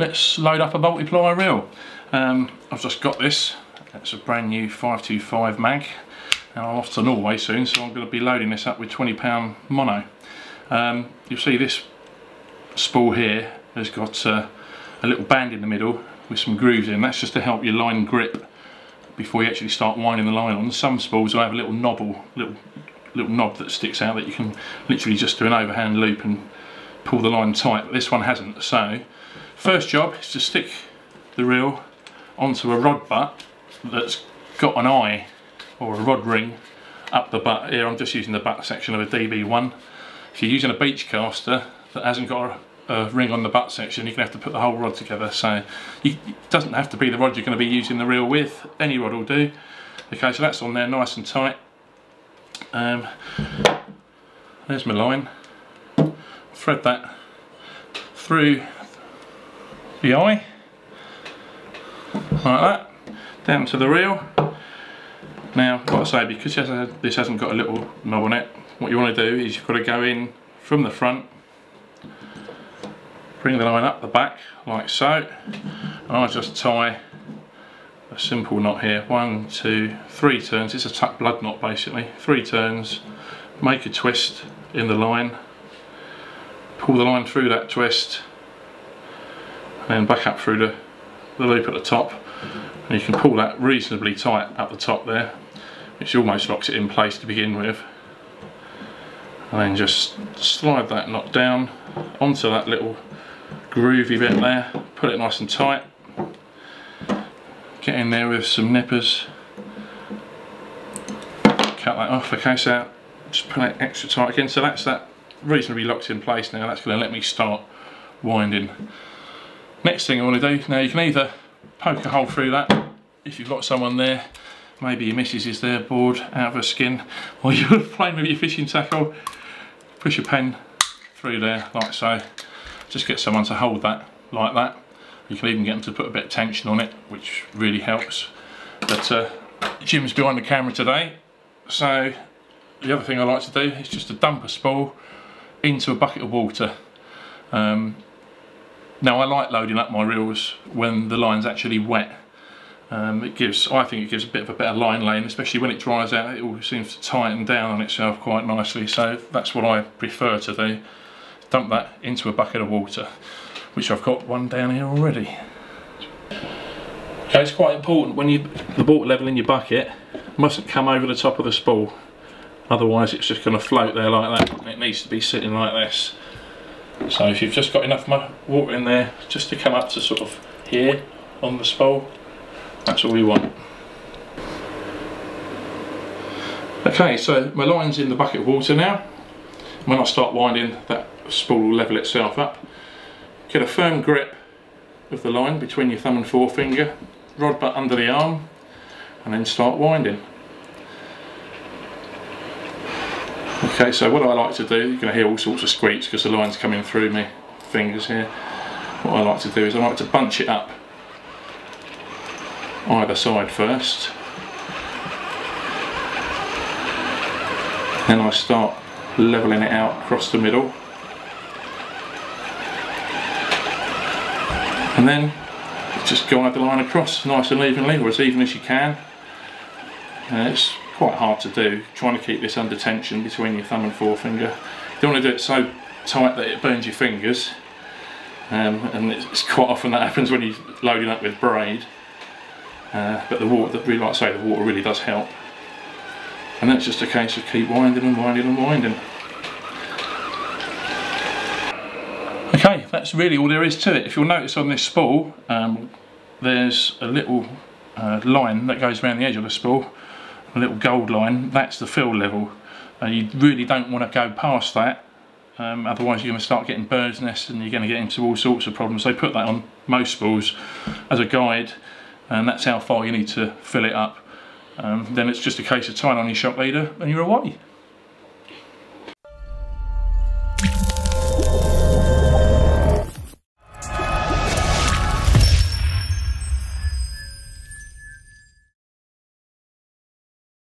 let's load up a multiplier reel. I've just got this. It's a brand new 525 mag, and I'm off to Norway soon, so I'm going to be loading this up with £20 mono. You'll see this spool here has got a little band in the middle with some grooves in. That's just to help your line grip before you actually start winding the line on. Some spools will have a little little knob that sticks out that you can literally just do an overhand loop and pull the line tight, but this one hasn't. So first job is to stick the reel onto a rod butt that's got an eye or a rod ring up the butt. Here I'm just using the butt section of a DB1. If you're using a beach caster that hasn't got a ring on the butt section, you're going to have to put the whole rod together. So it doesn't have to be the rod you're going to be using the reel with, any rod will do. Okay, so that's on there nice and tight. There's my line. Thread that through the eye like that, down to the reel. Now, like I say, because this hasn't got a little knob on it, what you want to do is you've got to go in from the front, bring the line up the back like so, and I just tie a simple knot here. 1, 2, 3 turns. It's a tuck blood knot basically. 3 turns, make a twist in the line, pull the line through that twist, and then back up through the loop at the top, and you can pull that reasonably tight up the top there, which almost locks it in place to begin with, and then just slide that knot down onto that little groovy bit there, put it nice and tight, get in there with some nippers, cut that off. Okay, so just put it extra tight again, so that's that reasonably locked in place now. That's going to let me start winding. Next thing I want to do, now you can either poke a hole through that if you've got someone there, maybe your missus is there bored out of her skin, or you're playing with your fishing tackle, push your pen through there like so, just get someone to hold that like that. You can even get them to put a bit of tension on it, which really helps. But Jim's behind the camera today, so the other thing I like to do is just to dump a spool into a bucket of water. Now I like loading up my reels when the line's actually wet. I think it gives a bit of a better line lane, especially when it dries out. It all seems to tighten down on itself quite nicely, so that's what I prefer to do. Dump that into a bucket of water, which I've got one down here already. Okay, it's quite important when the water level in your bucket mustn't come over the top of the spool, otherwise it's just going to float there like that. It needs to be sitting like this. So if you've just got enough water in there just to come up to sort of here on the spool, that's all we want. Okay, so my line's in the bucket of water now. When I start winding, that spool will level itself up. Get a firm grip of the line between your thumb and forefinger, rod butt under the arm, and then start winding. Okay, so what I like to do, you're going to hear all sorts of squeaks because the line's coming through my fingers here. What I like to do is I like to bunch it up either side first, then I start levelling it out across the middle, and then just guide the line across nice and evenly, or as even as you can. It's quite hard to do, trying to keep this under tension between your thumb and forefinger. You don't want to do it so tight that it burns your fingers, and it's quite often that happens when you're loading up with braid. But the water, like I say, the water really does help. And then it's just a case of keep winding and winding and winding. Okay, that's really all there is to it. If you'll notice on this spool, there's a little line that goes around the edge of the spool, a little gold line. That's the fill level. You really don't want to go past that, otherwise you're going to start getting bird's nests and you're going to get into all sorts of problems. They put that on most spools as a guide, and that's how far you need to fill it up. Then it's just a case of tying on your shock leader and you're away.